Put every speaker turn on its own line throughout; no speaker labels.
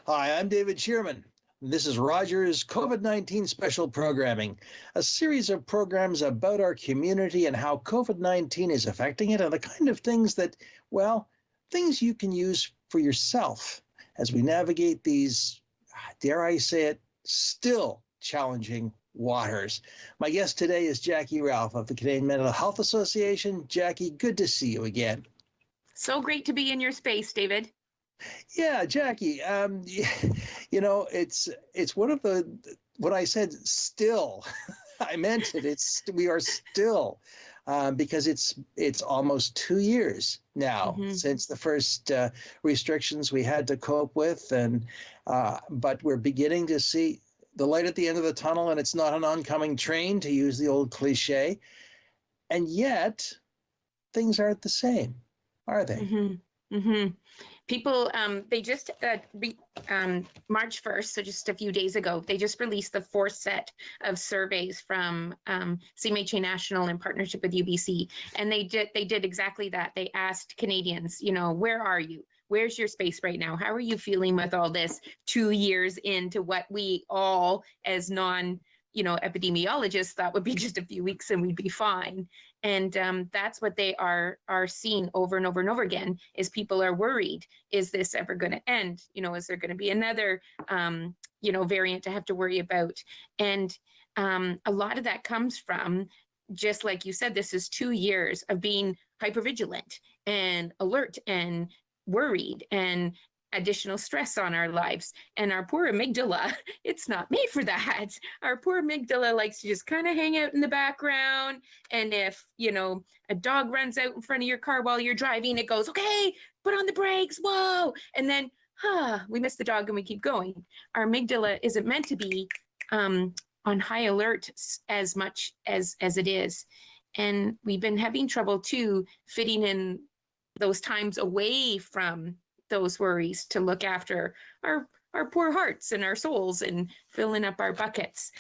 Hi, I'm David Shearman. This is Roger's COVID-19 special programming, a series of programs about our community and how COVID-19 is affecting it and the kind of things that, well, things you can use for yourself as we navigate these, dare I say it, still challenging waters. My guest today is Jackie Ralph of the Canadian Mental Health Association. Jackie, good to see you again.
So great to be in your space, David.
Yeah, Jackie, it's one of what I said, still, I meant it. We are still, because it's almost 2 years now since the first restrictions we had to cope with. But we're beginning to see the light at the end of the tunnel, and it's not an oncoming train, to use the old cliche. And yet things aren't the same, are they?
People, they just, March 1st, so just a few days ago, they just released the fourth set of surveys from CMHA National in partnership with UBC. And they did exactly that. They asked Canadians, where are you? Where's your space right now? How are you feeling with all this 2 years into what we all, as epidemiologists, thought would be just a few weeks and we'd be fine. And that's what they are seeing over and over and over again, is people are worried. Is this ever going to end? Is there going to be another, variant to have to worry about? And a lot of that comes from, just like you said, this is 2 years of being hypervigilant and alert and worried and additional stress on our lives. And our poor amygdala, it's not made for that. Our poor amygdala likes to just kind of hang out in the background. And if, a dog runs out in front of your car while you're driving, it goes, okay, put on the brakes, whoa. And then, we miss the dog and we keep going. Our amygdala isn't meant to be on high alert as much as it is. And we've been having trouble too, fitting in those times away from those worries to look after our poor hearts and our souls and filling up our buckets,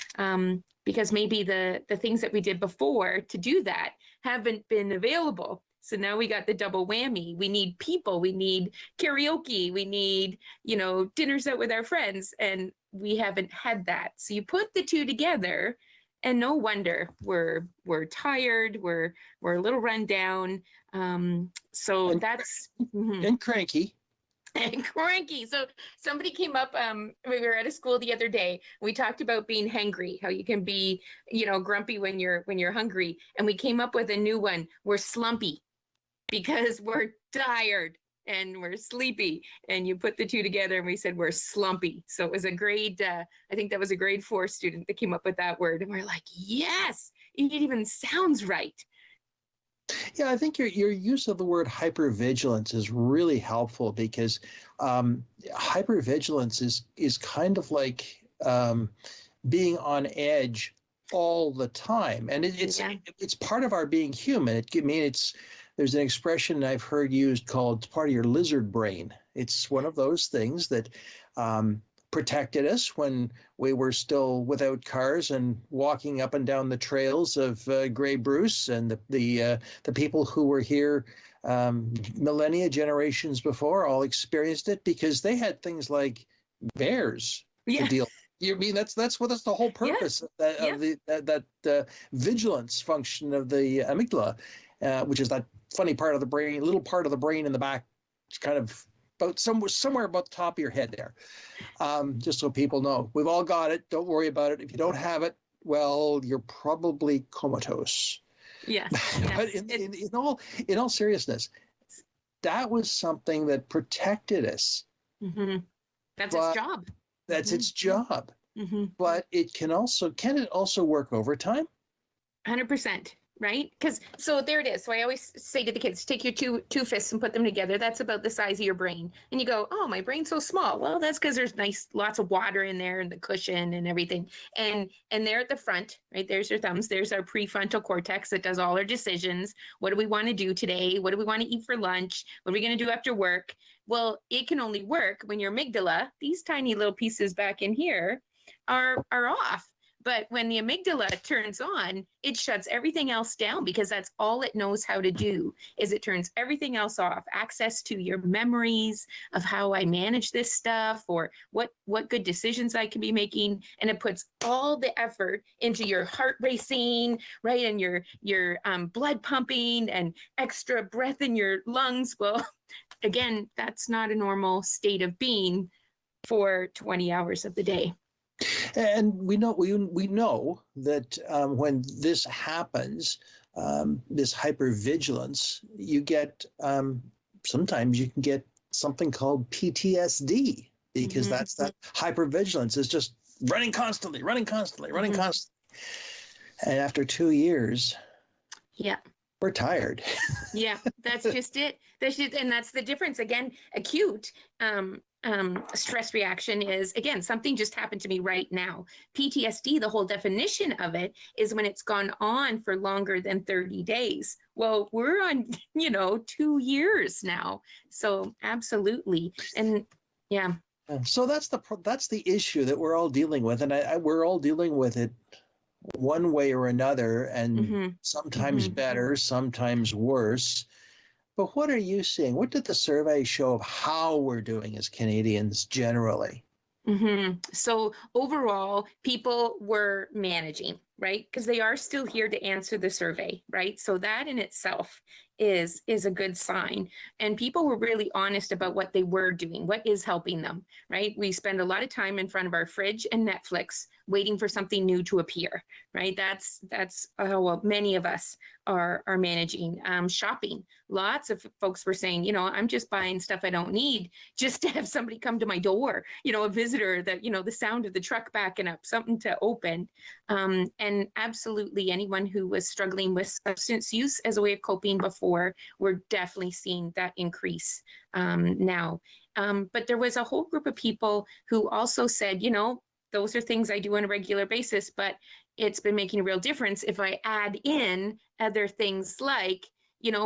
because maybe the things that we did before to do that haven't been available. So now we got the double whammy. We need people, we need karaoke, we need, dinners out with our friends, and we haven't had that. So you put the two together, and no wonder we're tired, we're a little run down. So that's
and cranky.
And cranky. So somebody came up, we were at a school the other day, we talked about being hangry, how you can be, grumpy when you're hungry. And we came up with a new one. We're slumpy because we're tired and we're sleepy. And you put the two together and we said we're slumpy. So it was a grade, I think that was a grade 4 student that came up with that word. And we're like, yes, it even sounds right.
Yeah, I think your use of the word hypervigilance is really helpful, because hypervigilance is kind of like being on edge all the time, and it's part of our being human. There's an expression I've heard used called "it's part of your lizard brain." It's one of those things that protected us when we were still without cars and walking up and down the trails of Grey Bruce, and the people who were here millennia, generations before, all experienced it because they had things like bears to deal. You mean that's the whole purpose of that vigilance function of the amygdala, which is that funny part of the brain, little part of the brain in the back, kind of about somewhere about the top of your head there. Just so people know, we've all got it. Don't worry about it. If you don't have it, well, you're probably comatose.
Yes.
But in all seriousness, that was something that protected us.
That's its job.
That's its job. But can it also work overtime?
100%. Right? So there it is. So I always say to the kids, take your two fists and put them together. That's about the size of your brain. And you go, oh, my brain's so small. Well, that's because there's lots of water in there and the cushion and everything. And there at the front, right, there's your thumbs. There's our prefrontal cortex that does all our decisions. What do we want to do today? What do we want to eat for lunch? What are we going to do after work? Well, it can only work when your amygdala, these tiny little pieces back in here, are off. But when the amygdala turns on, it shuts everything else down because that's all it knows how to do is it turns everything else off. Access to your memories of how I manage this stuff or what good decisions I can be making. And it puts all the effort into your heart racing, right? And your blood pumping and extra breath in your lungs. Well, again, that's not a normal state of being for 20 hours of the day.
And we know that when this happens, this hypervigilance, you get sometimes you can get something called PTSD because that's that hypervigilance is just running constantly. And after 2 years, we're tired.
Yeah, that's just it. And that's the difference. Again, acute stress reaction is, again, something just happened to me right now. PTSD, the whole definition of it is when it's gone on for longer than 30 days. Well, we're on, 2 years now. So absolutely. And yeah.
So that's the issue that we're all dealing with. And we're all dealing with it one way or another, and sometimes better, sometimes worse. But what are you seeing? What did the survey show of how we're doing as Canadians generally?
So overall, people were managing, right? Because they are still here to answer the survey, right? So that in itself is a good sign. And people were really honest about what they were doing, what is helping them, right? We spend a lot of time in front of our fridge and Netflix waiting for something new to appear, right? That's how many of us are managing. Shopping. Lots of folks were saying, I'm just buying stuff I don't need just to have somebody come to my door, a visitor that, the sound of the truck backing up, something to open. And absolutely anyone who was struggling with substance use as a way of coping before, we're definitely seeing that increase now. But there was a whole group of people who also said, those are things I do on a regular basis, but it's been making a real difference if I add in other things like,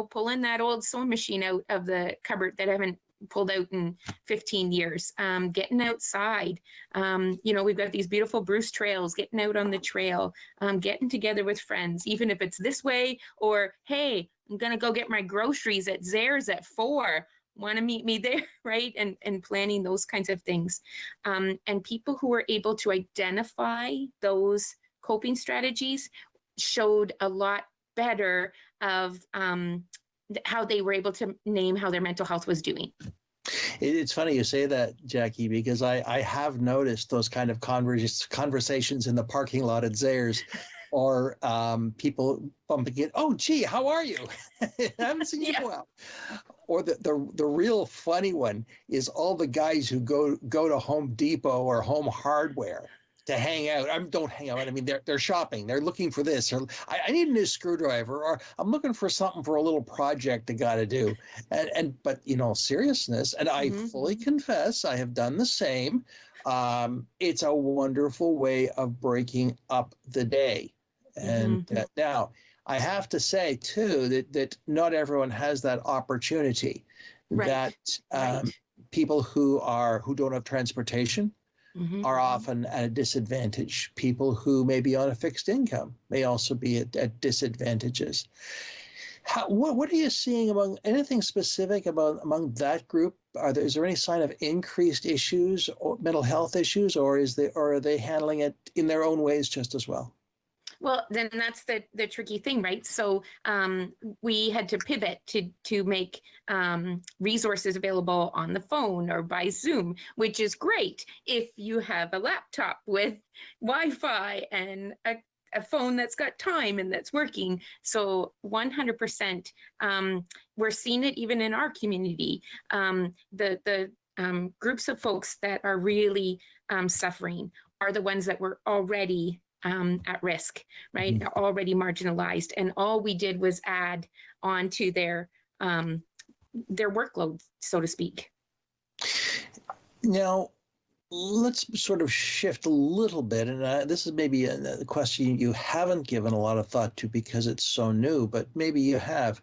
pulling that old sewing machine out of the cupboard that I haven't pulled out in 15 years, getting outside. We've got these beautiful Bruce trails, getting out on the trail, getting together with friends, even if it's this way or, hey, I'm going to go get my groceries at Zehrs at 4. Want to meet me there, right? And planning those kinds of things. And people who were able to identify those coping strategies showed a lot better of how they were able to name how their mental health was doing.
It's funny you say that, Jackie, because I have noticed those kind of conversations in the parking lot at Zehrs, or people bumping in. Oh, gee, how are you? I haven't seen you in a while. Or the real funny one is all the guys who go to Home Depot or Home Hardware to hang out. Don't hang out. I mean, they're shopping. They're looking for this. Or I need a new screwdriver. Or I'm looking for something for a little project I got to do. But seriousness. And I fully confess I have done the same. It's a wonderful way of breaking up the day. And now I have to say too that not everyone has that opportunity. Right. That people who don't have transportation are often at a disadvantage. People who may be on a fixed income may also be at disadvantages. What are you seeing anything specific among that group? Is there any sign of increased issues or mental health issues, or are they handling it in their own ways just as well?
Well, then that's the tricky thing, right? So we had to pivot to make resources available on the phone or by Zoom, which is great if you have a laptop with Wi-Fi and a phone that's got time and that's working. So 100%, we're seeing it even in our community. The groups of folks that are really suffering are the ones that were already at risk, right? Already marginalized. And all we did was add on to their workload, so to speak.
Now, let's sort of shift a little bit. And this is maybe a question you haven't given a lot of thought to because it's so new, but maybe you have.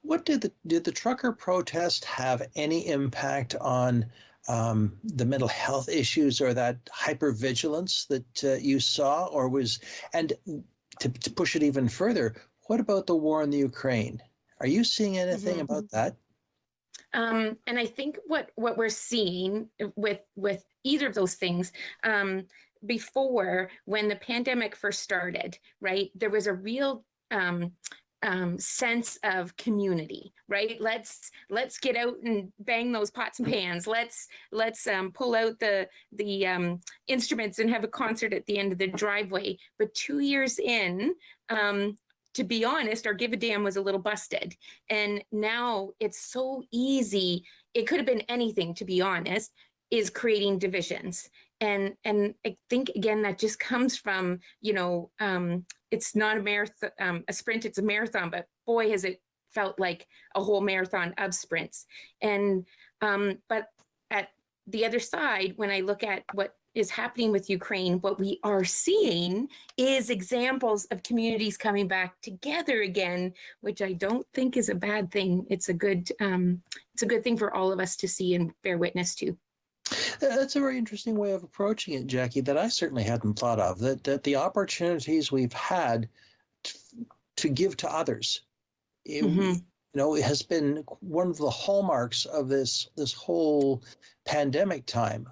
What did the trucker protest have any impact on the mental health issues or that hypervigilance that you saw, and to push it even further, what about the war in the Ukraine? Are you seeing anything about that?
And I think what we're seeing with either of those things, before, when the pandemic first started, right, there was a real sense of community, right? Let's get out and bang those pots and pans. Let's pull out the instruments and have a concert at the end of the driveway. But 2 years in, to be honest, our give a damn was a little busted. And now it's so easy. It could have been anything, to be honest, is creating divisions. And I think, again, that just comes from, it's not a marathon, a sprint, it's a marathon, but boy, has it felt like a whole marathon of sprints. And, but at the other side, when I look at what is happening with Ukraine, what we are seeing is examples of communities coming back together again, which I don't think is a bad thing. It's a good thing for all of us to see and bear witness to.
That's a very interesting way of approaching it, Jackie, that I certainly hadn't thought of, that the opportunities we've had to give to others, it has been one of the hallmarks of this whole pandemic time.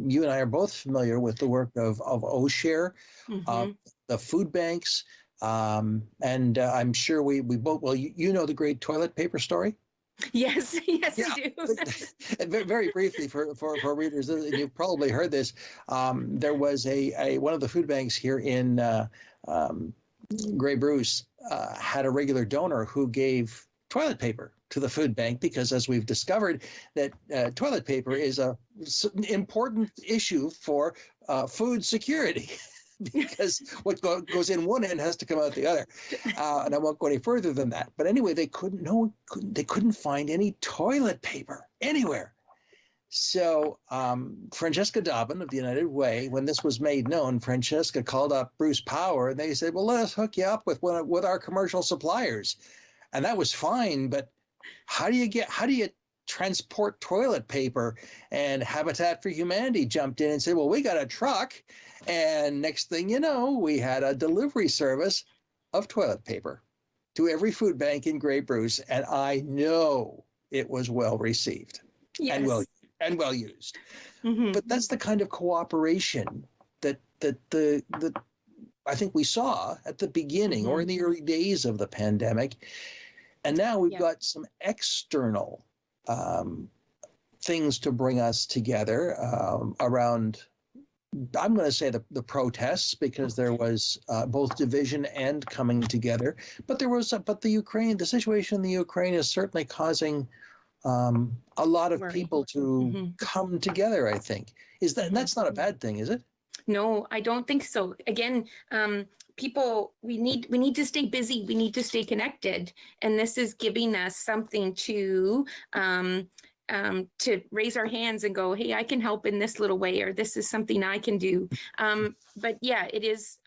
You and I are both familiar with the work of OSHARE, the food banks, and I'm sure we both, well, you know the great toilet paper story?
Yes, I do.
Very briefly for readers, you've probably heard this. There was a one of the food banks here in Grey Bruce had a regular donor who gave toilet paper to the food bank because, as we've discovered, that toilet paper is an important issue for food security. Because what goes in one end has to come out the other, and I won't go any further than that. But anyway, they couldn't find any toilet paper anywhere. So Francesca Dobbin of the United Way, when this was made known, Francesca called up Bruce Power, and they said, "Well, let us hook you up with our commercial suppliers," and that was fine. But how do you transport toilet paper? And Habitat for Humanity jumped in and said, "Well, we got a truck." And next thing you know, we had a delivery service of toilet paper to every food bank in Grey Bruce, and I know it was well received. Yes. and well used. But that's the kind of cooperation that I think we saw at the beginning or in the early days of the pandemic. And now we've got some external things to bring us together around, I'm going to say the protests, because there was both division and coming together. But the situation in the Ukraine is certainly causing a lot of people to come together, I think. That's not a bad thing, is it?
No, I don't think so. Again, people, we need to stay busy. We need to stay connected. And this is giving us something to raise our hands and go, hey, I can help in this little way, or this is something I can do. But yeah, it is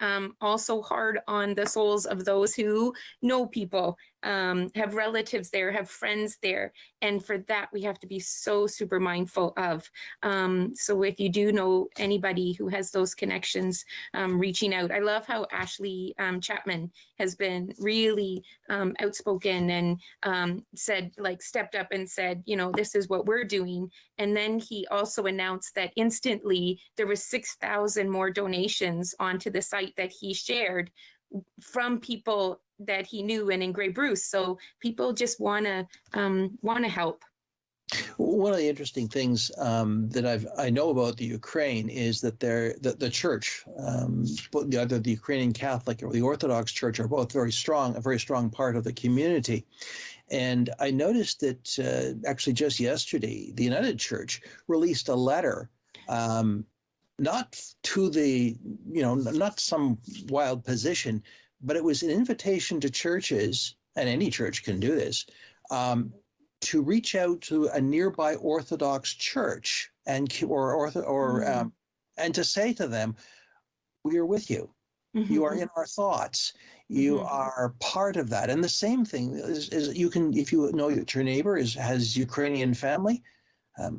also hard on the souls of those who know people, have relatives there, have friends there. And for that, we have to be so super mindful of. So if you do know anybody who has those connections, reaching out. I love how Ashley Chapman has been really outspoken and stepped up and said, this is what we're doing. And then he also announced that instantly there was 6,000 more donations onto the site that he shared from people that he knew and in Grey Bruce. So people just want to help.
One of the interesting things that I know about the Ukraine is that the church, either the Ukrainian Catholic or the Orthodox Church, are both a very strong part of the community. And I noticed that actually just yesterday, the United Church released a letter, not to not some wild position, but it was an invitation to churches, and any church can do this, to reach out to a nearby Orthodox church and to say to them, "We are with you. You are in our thoughts. You are part of that." And the same thing is you can, if you know that your neighbor has Ukrainian family,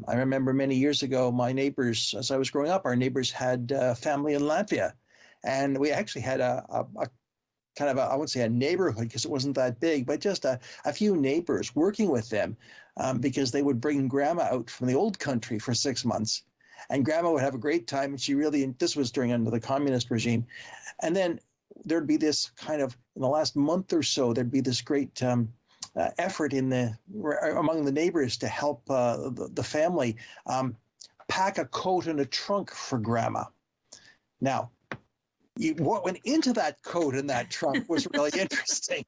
I remember many years ago, my neighbors, as I was growing up, our neighbors had family in Latvia. And we actually had a kind of I wouldn't say a neighborhood because it wasn't that big, but just a few neighbors working with them because they would bring grandma out from the old country for 6 months. And grandma would have a great time. And this was during under the communist regime. And then there'd be this kind of, in the last month or so, there'd be this great effort among the neighbors to help the family pack a coat and a trunk for grandma. Now, what went into that coat and that trunk was really interesting.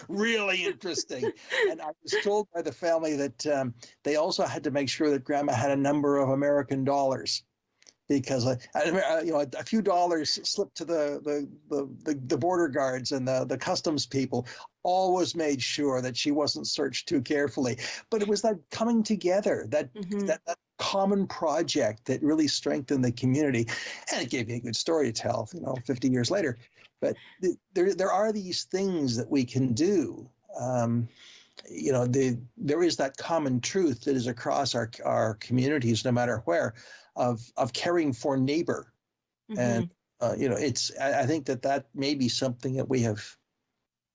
Really interesting. And I was told by the family that they also had to make sure that grandma had a number of American dollars, because a few dollars slipped to the border guards and the customs people. Always made sure that she wasn't searched too carefully. But it was that coming together, that common project that really strengthened the community, and it gave me a good story to tell, 50 years later. But there are these things that we can do. There is that common truth that is across our communities, no matter where, of caring for neighbor. And I think that may be something that we have,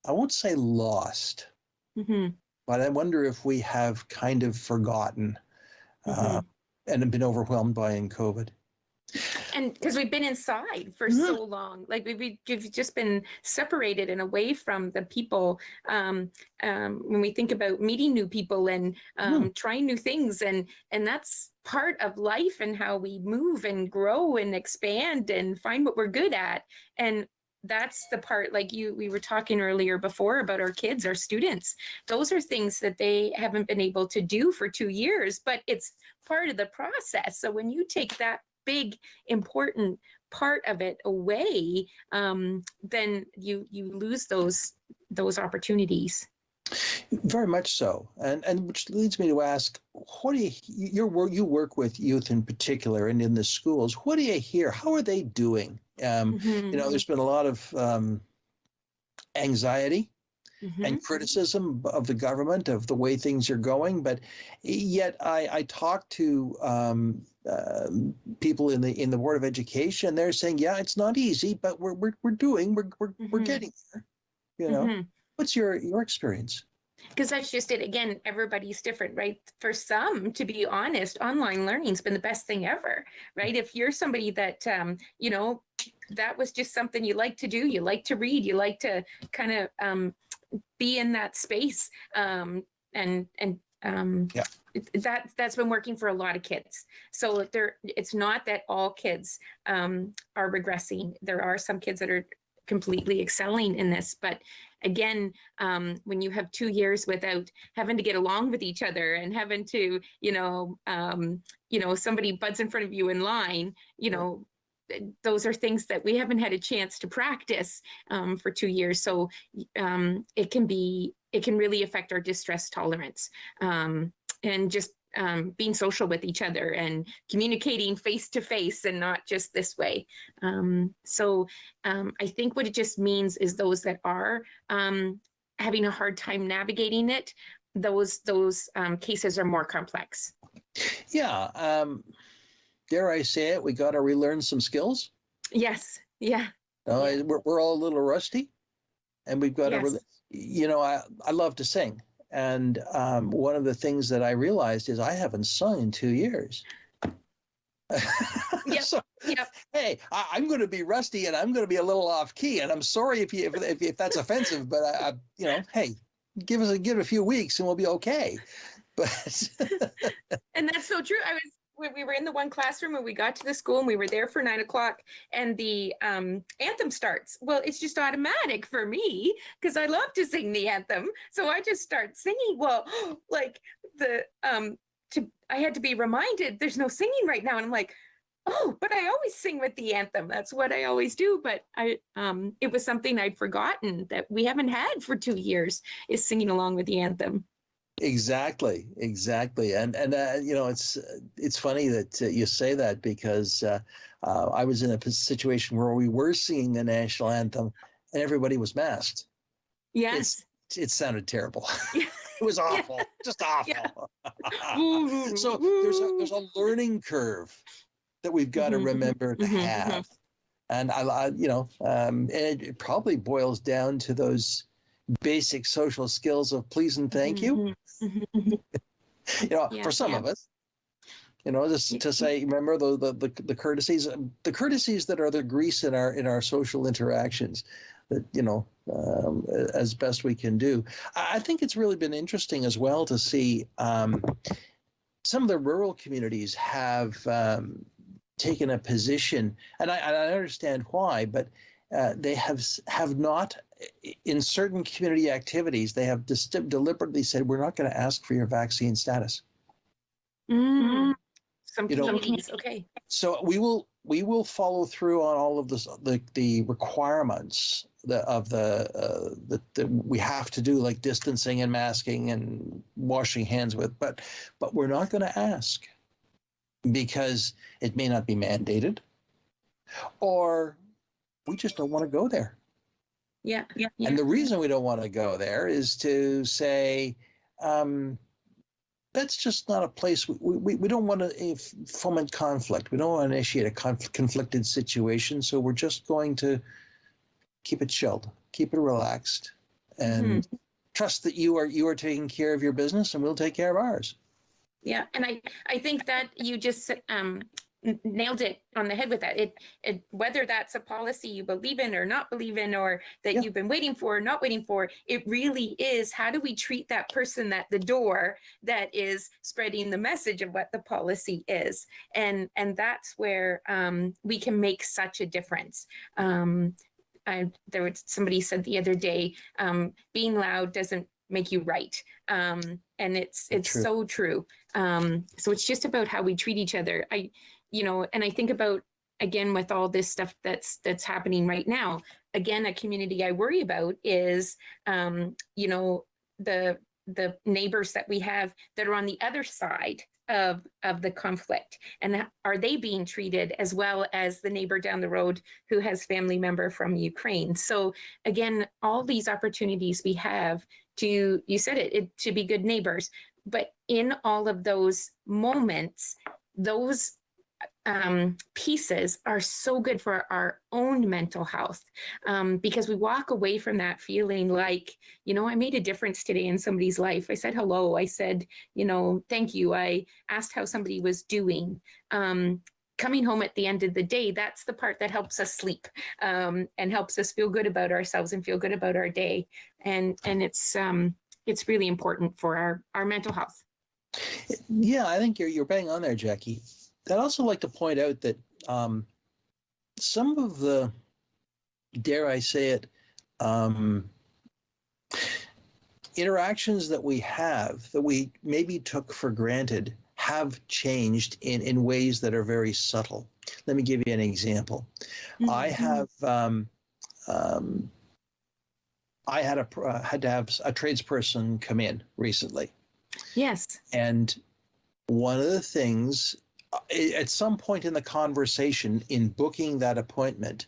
I won't say lost, but I wonder if we have kind of forgotten and have been overwhelmed by in COVID.
And because we've been inside for so long, like we've just been separated and away from the people. When we think about meeting new people and trying new things, and that's part of life and how we move and grow and expand and find what we're good at. And that's the part, like we were talking earlier before about our kids, our students. Those are things that they haven't been able to do for 2 years, but it's part of the process. So when you take that big, important part of it away, then you lose those opportunities.
Very much so, and which leads me to ask, what do you work with youth in particular, and in the schools? What do you hear? How are they doing? There's been a lot of anxiety and criticism of the government, of the way things are going, but yet I talk to people in the Board of Education. They're saying, yeah, it's not easy, but we're getting there. What's your experience?
Because that's just it. Again, everybody's different, right? For some, to be honest, online learning's been the best thing ever, right? If you're somebody that, that was just something you like to do, you like to read, you like to kind of be in that space, that's been working for a lot of kids. So it's not that all kids are regressing. There are some kids that are completely excelling in this, but again, when you have 2 years without having to get along with each other and having to, somebody butts in front of you in line, those are things that we haven't had a chance to practice for 2 years. So it can really affect our distress tolerance, and just being social with each other and communicating face to face and not just this way. So I think what it just means is those that are having a hard time navigating it, those cases are more complex.
Yeah. Dare I say it, we got to relearn some skills.
Yes. Yeah.
We're all a little rusty, and we've got to, I love to sing. And one of the things that I realized is I haven't sung in 2 years. Hey, I'm going to be rusty, and I'm going to be a little off key. And I'm sorry if that's offensive, but hey, give it a few weeks and we'll be okay. But
and that's so true. We were in the one classroom and we got to the school and we were there for 9 o'clock and the anthem starts. Well, it's just automatic for me because I love to sing the anthem. So I just start singing. Well, like I had to be reminded there's no singing right now. And I'm like, oh, but I always sing with the anthem. That's what I always do. But it was something I'd forgotten that we haven't had for 2 years, is singing along with the anthem.
Exactly. And it's funny that you say that, because I was in a situation where we were singing the national anthem and everybody was masked.
Yes.
It sounded terrible. It was awful, just awful. So there's a learning curve that we've got to remember to have. And and it probably boils down to those basic social skills of please and thank you. For some of us, just to say, remember the courtesies, that are the grease in our social interactions, that as best we can do. I think it's really been interesting as well to see some of the rural communities have taken a position, and I understand why, but they have not, in certain community activities, they have deliberately said, we're not going to ask for your vaccine status.
Some communities, okay.
So we will follow through on all of this, the requirements that we have to do, like distancing and masking and washing hands with, but we're not going to ask because it may not be mandated, or we just don't want to go there.
Yeah.
And the reason we don't want to go there is to say, that's just not a place. We don't want to foment conflict. We don't want to initiate a conflicted situation. So we're just going to keep it chilled, keep it relaxed, and trust that you are taking care of your business, and we'll take care of ours.
Yeah, and I think that you just nailed it on the head with that. It whether that's a policy you believe in or not believe in, or that you've been waiting for or not waiting for, it really is, how do we treat that person at the door that is spreading the message of what the policy is? And that's where we can make such a difference. Somebody said the other day, being loud doesn't make you right. And it's true. So true. So it's just about how we treat each other. And I think about, again, with all this stuff that's happening right now, again, a community I worry about is, the neighbors that we have that are on the other side of the conflict, and are they being treated as well as the neighbor down the road who has family member from Ukraine? So again, all these opportunities we have to, you said it to be good neighbors, but in all of those moments, those pieces are so good for our own mental health, because we walk away from that feeling like, I made a difference today in somebody's life. I said hello. I said, thank you. I asked how somebody was doing. Coming home at the end of the day, that's the part that helps us sleep, and helps us feel good about ourselves and feel good about our day. And it's really important for our mental health.
Yeah, I think you're bang on there, Jackie. I'd also like to point out that some of the, dare I say it, interactions that we have that we maybe took for granted have changed in ways that are very subtle. Let me give you an example. I have had to have a tradesperson come in recently.
Yes.
And one of the things, at some point in the conversation in booking that appointment,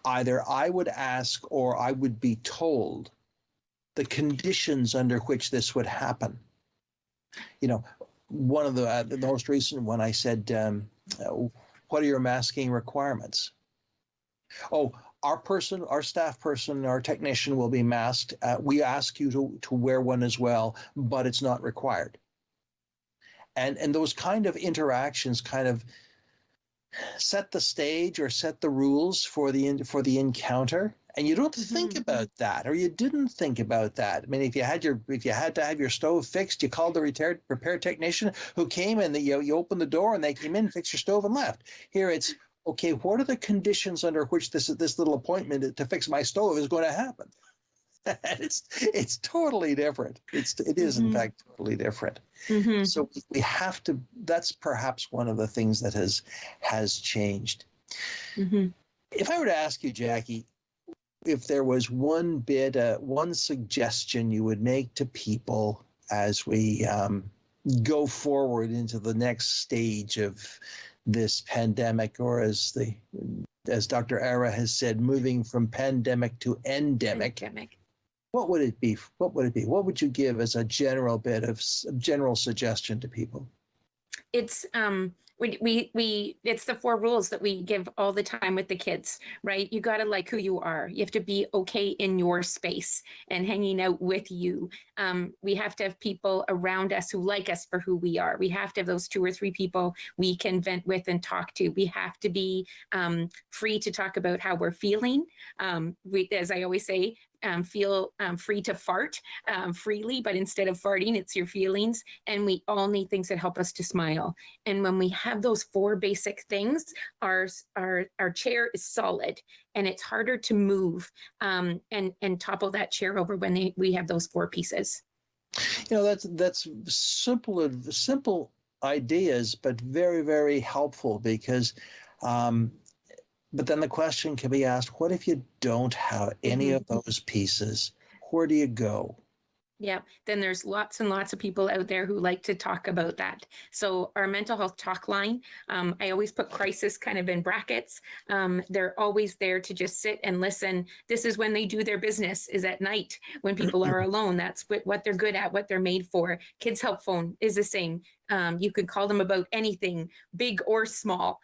either I would ask or I would be told the conditions under which this would happen. One of the most recent one, I said, what are your masking requirements? Oh, our staff person, our technician will be masked. We ask you to wear one as well, but it's not required. And those kind of interactions kind of set the stage or set the rules for the encounter. And you don't think about that, or you didn't think about that. I mean, if you had to have your stove fixed, you called the repair technician who came and you opened the door and they came in, fixed your stove and left. Here it's, okay, what are the conditions under which this little appointment to fix my stove is going to happen? And it's totally different. It is in fact totally different. So we have to. That's perhaps one of the things that has changed. If I were to ask you, Jackie, if there was one suggestion you would make to people as we go forward into the next stage of this pandemic, or as Dr. Ara has said, moving from pandemic to endemic. what would it be? What would it be? What would you give as a general general suggestion to people?
It's it's the 4 rules that we give all the time with the kids, right? You got to like who you are. You have to be okay in your space and hanging out with you. We have to have people around us who like us for who we are. We have to have those 2 or 3 people we can vent with and talk to. We have to be free to talk about how we're feeling. As I always say, feel free to fart freely, but instead of farting, it's your feelings. And we all need things that help us to smile. And when we have those 4 basic things, our chair is solid, and it's harder to move and topple that chair over when we have those 4 pieces.
That's simple ideas, but very, very helpful, because but then the question can be asked, what if you don't have any of those pieces? Where do you go?
Yeah, then there's lots and lots of people out there who like to talk about that. So our mental health talk line, I always put crisis kind of in brackets. They're always there to just sit and listen. This is when they do their business, is at night when people are alone. That's what they're good at, what they're made for. Kids Help Phone is the same. You could call them about anything, big or small.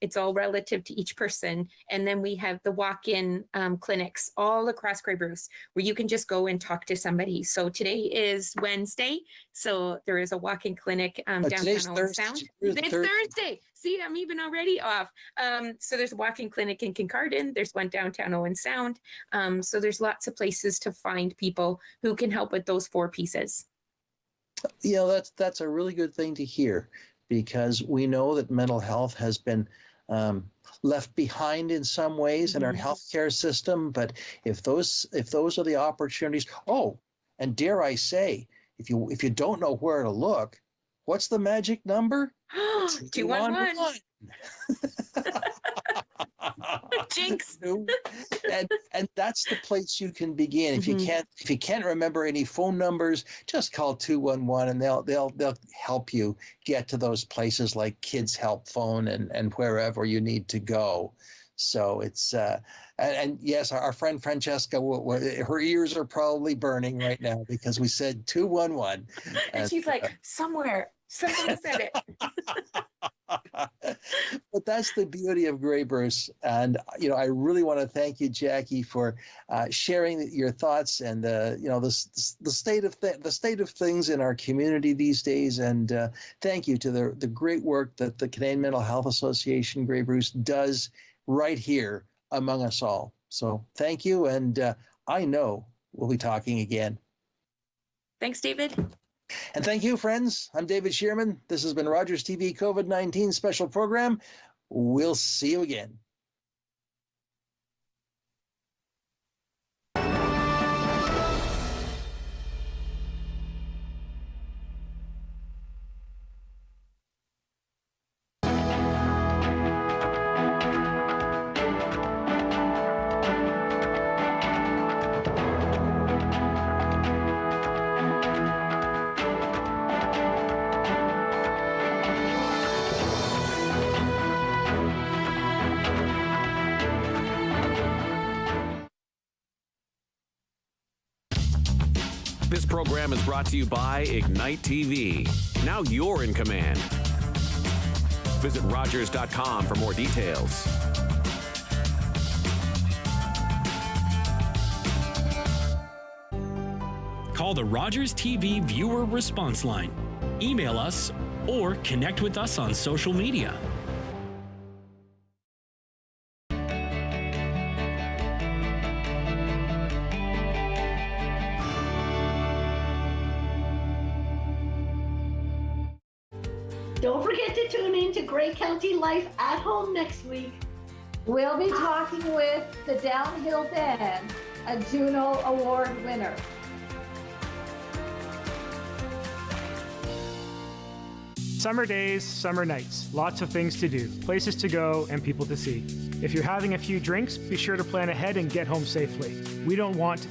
It's all relative to each person. And then we have the walk-in clinics all across Grey Bruce, where you can just go and talk to somebody. So today is Wednesday. So there is a walk-in clinic downtown Owen Sound. It's Thursday. See, I'm even already off. So there's a walk-in clinic in Kincardine. There's one downtown Owen Sound. So there's lots of places to find people who can help with those 4 pieces.
That's a really good thing to hear, because we know that mental health has been left behind in some ways in our healthcare system. But if those are the opportunities, and dare I say, if you don't know where to look, what's the magic number?
211. Jinx.
and that's the place you can begin. If you can't remember any phone numbers, just call 211, and they'll help you get to those places like Kids Help Phone and wherever you need to go. So it's and yes, our friend Francesca, her ears are probably burning right now because we said 211,
and she's like, somebody said it.
But that's the beauty of Grey Bruce, and I really want to thank you, Jackie, for sharing your thoughts and the state of things in our community these days. And thank you to the great work that the Canadian Mental Health Association Grey Bruce does right here among us all. So thank you, and I know we'll be talking again.
Thanks, David.
And thank you, friends. I'm David Shearman. This has been Rogers TV COVID-19 special program. We'll see you again.
This program is brought to you by Ignite TV. Now you're in command. Visit Rogers.com for more details.
Call the Rogers TV viewer response line. Email us or connect with us on social media.
Don't forget to tune in to Grey County Life at Home next week.
We'll be talking with the Downhill Dan, a Juno Award winner.
Summer days, summer nights, lots of things to do, places to go, and people to see. If you're having a few drinks, be sure to plan ahead and get home safely. We don't want